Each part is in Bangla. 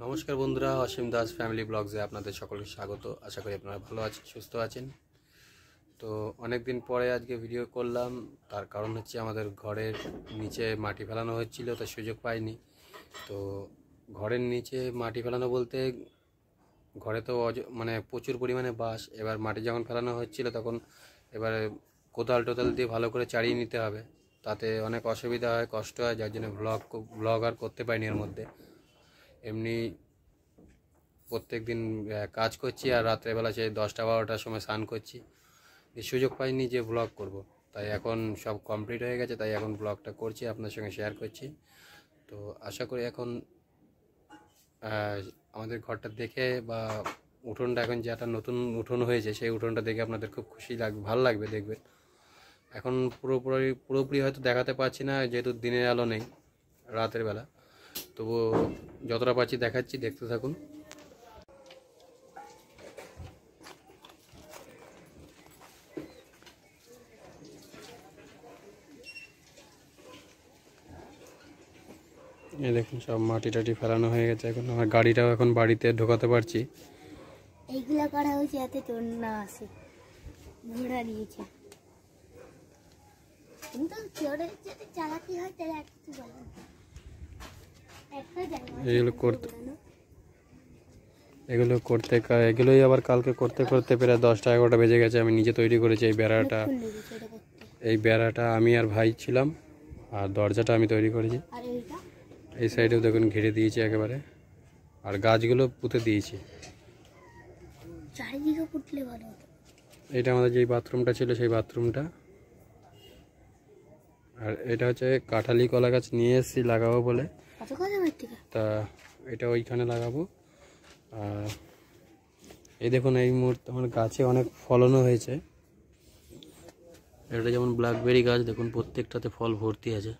নমস্কার বন্ধুরা, অসীম দাস ফ্যামিলি ব্লগসে আপনাদের সকলকে স্বাগত। আশা করি আপনারা ভালো আছেন, সুস্থ আছেন। তো অনেক দিন পরে আজকে ভিডিও করলাম, তার কারণ হচ্ছে আমাদের ঘরের নিচে মাটি ফেলানো হচ্ছিল, তার সুযোগ পাইনি। তো ঘরের নিচে মাটি ফেলানো বলতে ঘরে তো মানে প্রচুর পরিমাণে বাঁশ। এবার মাটি যখন ফেলানো হচ্ছিল তখন এবারে কোদাল টোদাল দিয়ে ভালো করে চাড়িয়ে নিতে হবে, তাতে অনেক অসুবিধা হয়, কষ্ট হয়, যার জন্য ব্লগ আর করতে পারিনি। এর মধ্যে এমনি প্রত্যেক দিন কাজ করছি আর রাত্রেবেলা সেই 10টা-12টার সময় স্নান করছি, এই সুযোগ পাইনি যে ব্লগ করব। তাই এখন সব কমপ্লিট হয়ে গেছে, তাই এখন ব্লগটা করছি, আপনার সঙ্গে শেয়ার করছি। তো আশা করি এখন আমাদের ঘরটা দেখে বা উঠোনটা এখন যে একটা নতুন উঠোন হয়েছে, সেই উঠোনটা দেখে আপনাদের খুব খুশি লাগবে, ভালো লাগবে দেখবেন। এখন পুরোপুরি হয়তো দেখাতে পারছি না, যেহেতু দিনের আলো নেই, রাতের বেলা, তবু যতটা পারছি দেখাচ্ছি, দেখতে থাকুন। এই দেখুন সব মাটি টাটি ফেলানো হয়ে গেছে। এখন আমার গাড়িটাও এখন বাড়িতে ঢোকাতে পারছি। এইগুলা করা হয়েছে যাতে তোর না আসে, ঘোড়া দিয়েছে। কিন্তু চোরে যদি চালাকি হয় তাহলে একটু বলেন, এগুলোই আবার কালকে করতে করতে প্রায় 10টা-11টা বেজে গেছে। আমি নিজে তৈরি করেছি এই বেড়াটা। এই বেড়াটা আমি আর ভাই ছিলাম, আর দরজাটা আমি তৈরি করেছি। এই সাইডেও দেখুন ঘিরে দিয়েছি একেবারে, আর গাছগুলো পুঁতে দিয়েছি। চারিদিকে পুঁতলে ভালো হতো। এটা আমাদের যেই বাথরুমটা ছিল সেই বাথরুমটা। আর এটা হচ্ছে কাঁঠালি কলা গাছ নিয়ে এসেছি লাগাবো বলে, তা এটা ওইখানে লাগাবো। আর এই দেখুন এই মুহূর্তে আমার গাছে অনেক ফলনও হয়েছে। এটা যেমন ব্ল্যাকবেরি গাছ, দেখুন প্রত্যেকটাতে ফল ভর্তি আছে।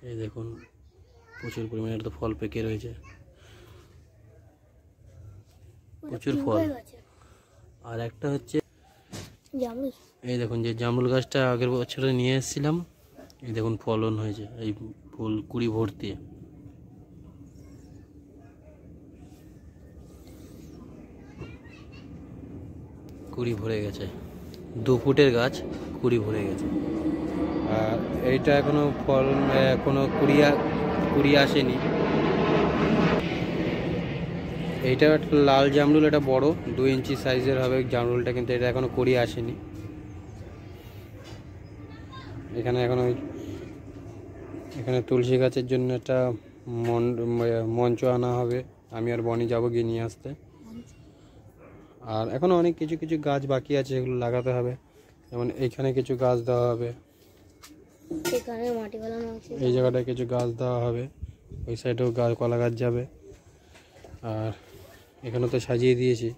এই দেখুন প্রচুর পরিমাণে একটা ফল পেকে রয়েছে, প্রচুর ফল। আর একটা হচ্ছে এই দেখুন যে জামরুল গাছটা আগের বছরে নিয়ে এসেছিলাম, এই দেখুন ফলন হয়েছে, এই ফুল কুড়ি ভর্তি। কুড়ি ভরে গেছে, 2 ফুটের গাছ, কুড়ি ভরে গেছে। আর এইটা এখনো ফল, কোনো কুড়ি আসেনি। এইটা একটা লাল জামরুল, এটা বড় 2 ইঞ্চি সাইজের হবে জামরুলটা, কিন্তু এটা এখনো কুড়ি আসেনি। এখানে তুলসী গাছের জন্য একটা মঞ্চ আনা হবে, আমি আর বনি যাবো গিয়ে নিয়ে আসতে। আর এখনো অনেক কিছু কিছু গাছ বাকি আছে, এগুলো লাগাতে হবে। যেমন এইখানে কিছু গাছ দেওয়া হবে, এই জায়গাটায় কিছু গাছ দেওয়া হবে, ওই সাইডেও কলা গাছ যাবে। আর এখানে তো সাজিয়ে দিয়েছি,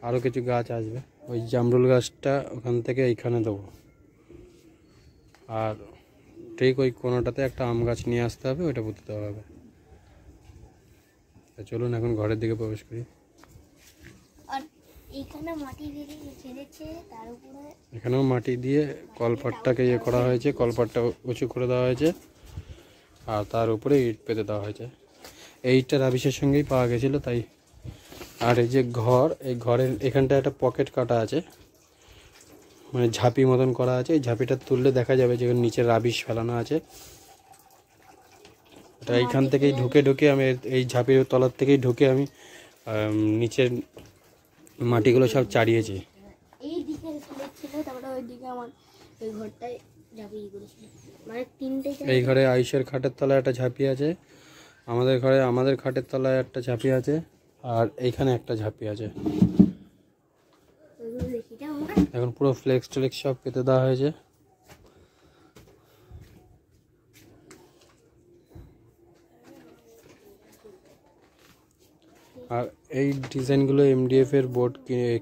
আরও কিছু গাছ আসবে। ওই জামরুল গাছটা ওখান থেকে এইখানে দেবো। আর ঠিক ওই কোনোটাতে একটা আম গাছ নিয়ে আসতে হবে, ওইটা পুঁতে দেওয়া হবে। চলুন এখন ঘরের দিকে প্রবেশ করি। এখানেও মাটি দিয়ে কলপাটটাকে ইয়ে করা হয়েছে, কলপাটটা উঁচু করে দেওয়া হয়েছে, আর তার উপরে ইট পেতে দেওয়া হয়েছে। এই ইটটা রাবিশের সঙ্গেই পাওয়া গেছিলো, তাই। আর এই যে ঘর, এই ঘরের এখানটা একটা পকেট কাটা আছে, মানে ঝাঁপি মতন করা আছে। এই ঝাঁপিটা তুললে দেখা যাবে যে নিচে রাবিশ ফেলানো আছে। এটা এইখান থেকেই ঢুকে আমি এই ঝাঁপির তলার থেকেই ঢুকে আমি নিচের মাটিগুলো সব চাড়িয়েছি। এই ঘরে আয়ুষের খাটের তলায় একটা ঝাঁপি আছে, আমাদের খাটের তলায় একটা ঝাঁপি আছে, আর এইখানে একটা ঝাঁপি আছে। এখন পুরো ফ্লেক্স সব পেতে দেওয়া হয়েছে। আর এই ডিজাইনগুলো MDF এর বোর্ড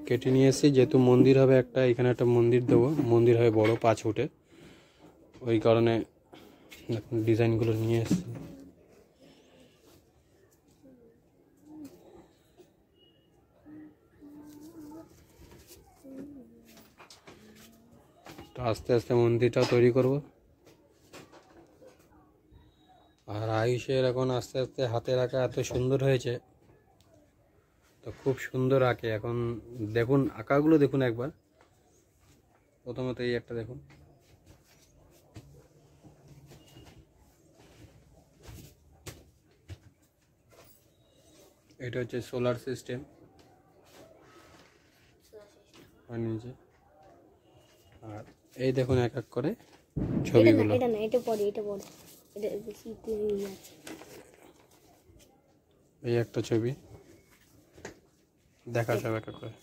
কেটে নিয়ে এসেছি, যেহেতু মন্দির হবে একটা, এখানে একটা মন্দির দেবো, মন্দির হয় বড় 5 ফুটে, ওই কারণে ডিজাইনগুলো নিয়ে এসেছি। তো আস্তে আস্তে মন্দিরটাও তৈরি করব। আর আয়ুষ মানুষের এখন আস্তে আস্তে হাতের আঁকা এত সুন্দর হয়েছে, তো খুব সুন্দর আঁকে এখন। দেখুন আঁকাগুলো দেখুন একবার। প্রথমত এই একটা দেখুন, এটা হচ্ছে সোলার সিস্টেম নিচে। আর এই দেখুন এক এক করে ছবিগুলো। এটা না, এটা পরে, এটা বেশি আছে। এই একটা ছবি দেখা সব এক এক করে।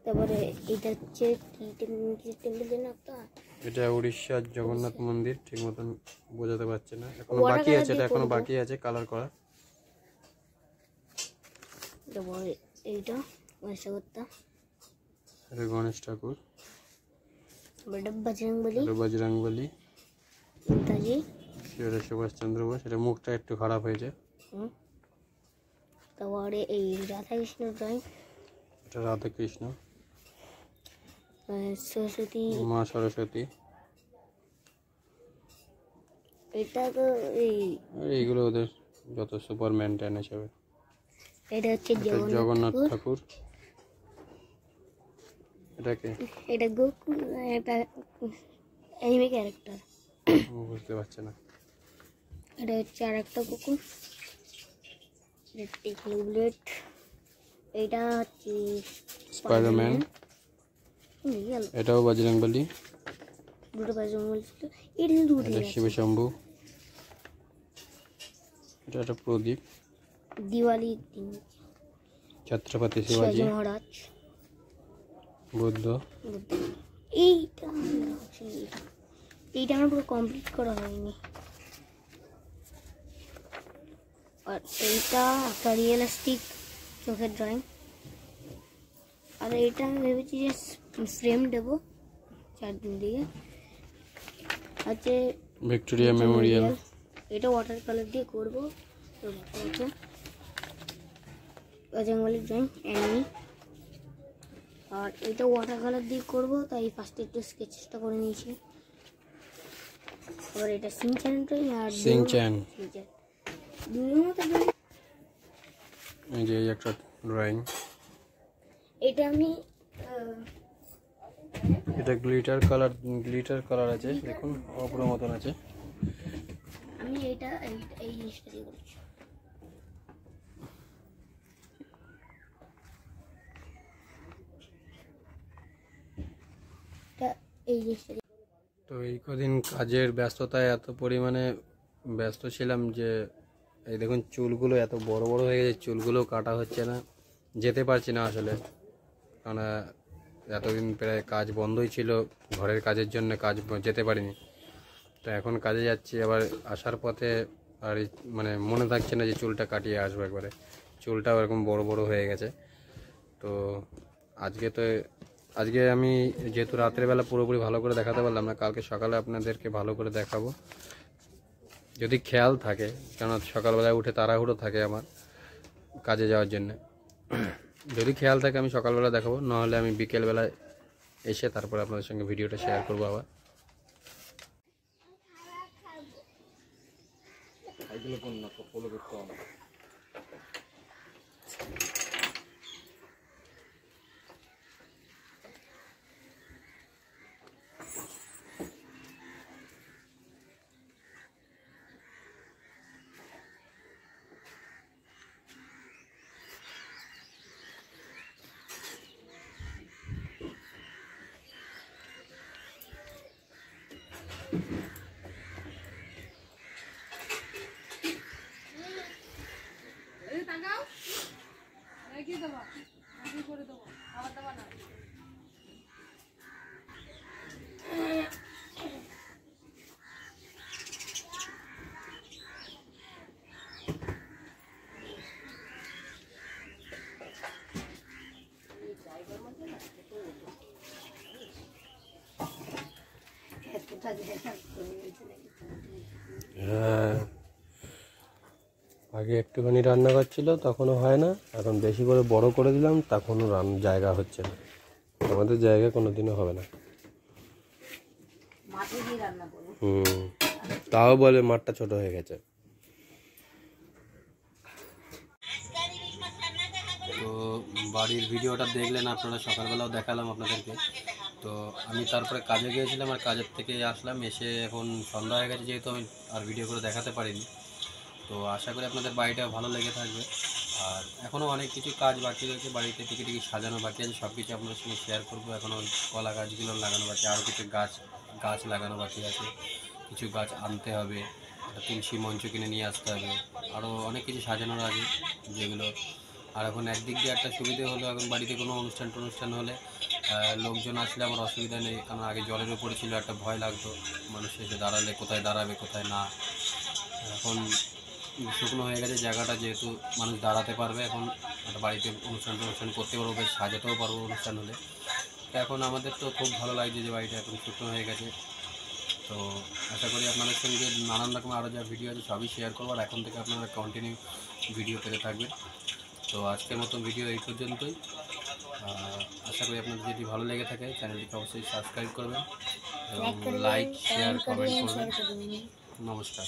তারপরে এটা হচ্ছে কি টেম্পল না একটা, এটা উড়িষ্যার জগন্নাথ মন্দির, ঠিক মতন বোঝাতে পারছে না, এখনো Water বাকি color আছে, এটা দিয়ে এখনো করবো। বাকি আছে কালার করা। তারপরে এইটা গণেশ ঠাকুরটা, এটা গণেশ ঠাকুর, এটা বজরংবলী, এটা বজরংবলী, নেতাজি, এটা সুভাষচন্দ্র বোস। এটা মুখটা একটু খারাপ হয়েছে। তারপরে এই রাধাকৃষ্ণ ড্রয়িং, এটা রাধা কৃষ্ণ, সরস্বতী, মা সরস্বতী। এটা তো এই আর এইগুলো ওদের যত সুপারম্যান ট্যান হিসাবে। এটা হচ্ছে এটা জগন্নাথ ঠাকুর। এটাকে এটা গোকু, এটা অ্যানিমে ক্যারেক্টার, বুঝতে পারছে না। এটা হচ্ছে আর একটা কুকুর, বুলেট, এটা হচ্ছে স্পাইডারম্যান, রিয়েল, এটাও বজরংবলী, দুটো বজরংবলী ছিল, এটা কিন্তু উঠে এটা গেছে। শিব শম্ভু, এটা একটা প্রদীপ, দিওয়ালির দিন ছত্রপতি শিবাজি শিবাজি, মহারাজ, বুদ্ধ। বুদ্ধ। এইটা এইটা আমার পুরো কমপ্লিট করা হয়নি। আর এইটা একটা রিয়েলিস্টিক চোখের ড্রয়িং। আর এইটা আমি ভেবেছি যে ফ্রেম দেবো চারদিন দিকে। আছে ভিক্টোরিয়া মেমোরিয়াল, এটা ওয়াটার কালার দিয়ে করবো। Bajrangbali drawing enemy. আর এটা ওয়াটার কালার দিয়ে করবো, তাই ফার্স্টে একটু স্কেচটা করে নিয়েছি। আবার এটা সিনচ্যান ড্রয়িং, আর সিনচ্যান। দুটোর মতো drawing। এই যে এই একটা ড্রয়িং, এটা আমি এটা গ্লিটার কালার আছে, দেখুন অপর মতন আছে। আমি এটা এই জিনিসটা দিয়ে করেছি। এই জিনিসটা দিয়ে। তো এই কদিন কাজের ব্যস্ততায় এত পরিমাণে ব্যস্ত ছিলাম যে এই দেখুন চুলগুলো এত বড় বড় হয়ে গেছে, চুলগুলো কাটা হচ্ছে না, যেতে পারছি না আসলে। কারণ এতদিন প্রায় কাজ বন্ধই ছিল, ঘরের কাজের জন্য কাজ যেতে পারিনি। তো এখন কাজে যাচ্ছি, আবার আসার পথে আর মানে মনে থাকছে না যে চুলটা কাটিয়ে আসবো একবারে। চুলটাও এরকম বড় বড় হয়ে গেছে। তো আজকে আমি যেহেতু রাত্রেবেলা পুরোপুরি ভালো করে দেখাতে পারলাম না, কালকে সকালে আপনাদেরকে ভালো করে দেখাবো যদি খেয়াল থাকে, কেন সকালবেলায় উঠে তাড়াহুড়ো থাকে আমার কাজে যাওয়ার জন্য। যদি খেয়াল থাকে আমি সকালবেলা দেখাবো, নাহলে আমি বিকেলবেলায় এসে তারপরে আপনাদের সঙ্গে ভিডিওটা শেয়ার করবো আবার। হ্যাঁ, আগে একটুখানি রান্না করছিল তখনও হয় না, এখন বেশি করে বড় করে দিলাম তখনও জায়গা হচ্ছে না। আমাদের জায়গা কোনোদিনও হবে না। মাটি দিয়ে রান্না করবো। তাও বলে মাঠটা ছোট হয়ে গেছে। তো বাড়ির ভিডিওটা দেখলেন আপনারা, সকালবেলাও দেখালাম আপনাদেরকে। তো আমি তারপরে কাজে গিয়েছিলাম, আর কাজের থেকে আসলাম, এসে এখন সন্ধ্যা হয়ে গেছে, যেহেতু আমি আর ভিডিও করে দেখাতে পারিনি। তো আশা করি আপনাদের বাড়িটা ভালো লেগে থাকবে। আর এখনও অনেক কিছু কাজ বাকি রয়েছে, বাড়িতে টিকি সাজানো বাকি আছে, সব কিছু আপনাদের সঙ্গে শেয়ার করবো। এখনও কলা গাছগুলো লাগানো বাকি, আরও কিছু গাছ লাগানো বাকি আছে, কিছু গাছ আনতে হবে, একটা তুলসী মঞ্চ কিনে নিয়ে আসতে হবে, আরও অনেক কিছু সাজানোর আছে যেগুলো। আর এখন একদিক দিয়ে একটা সুবিধে হলো, এখন বাড়িতে কোনো অনুষ্ঠান হলে লোকজন আসলে আমার অসুবিধা নেই, কারণ আগে জলের উপরে ছিল, একটা ভয় লাগতো মানুষ এসে দাঁড়ালে কোথায় দাঁড়াবে কোথায় না। এখন শুকনো হয়ে গেছে জায়গাটা, যেহেতু মানুষ দাঁড়াতে পারবে, এখন একটা বাড়িতে অনুষ্ঠান করতে পারবো, বেশ সাজাতেও পারবো অনুষ্ঠান হলে। তো এখন আমাদের তো খুব ভালো লাগছে যে বাড়িটা এখন শুকনো হয়ে গেছে। তো আশা করি আপনাদের সঙ্গে নানান রকম আরও যা ভিডিও আছে সবই শেয়ার করবো, আর এখন থেকে আপনারা কন্টিনিউ ভিডিও পেতে থাকবেন। তো আজকের মতন ভিডিও এই পর্যন্তই। আশা করি আপনাদের যদি ভালো লেগে থাকে চ্যানেলটিকে অবশ্যই সাবস্ক্রাইব করবেন এবং লাইক শেয়ার কমেন্ট করবেন। নমস্কার।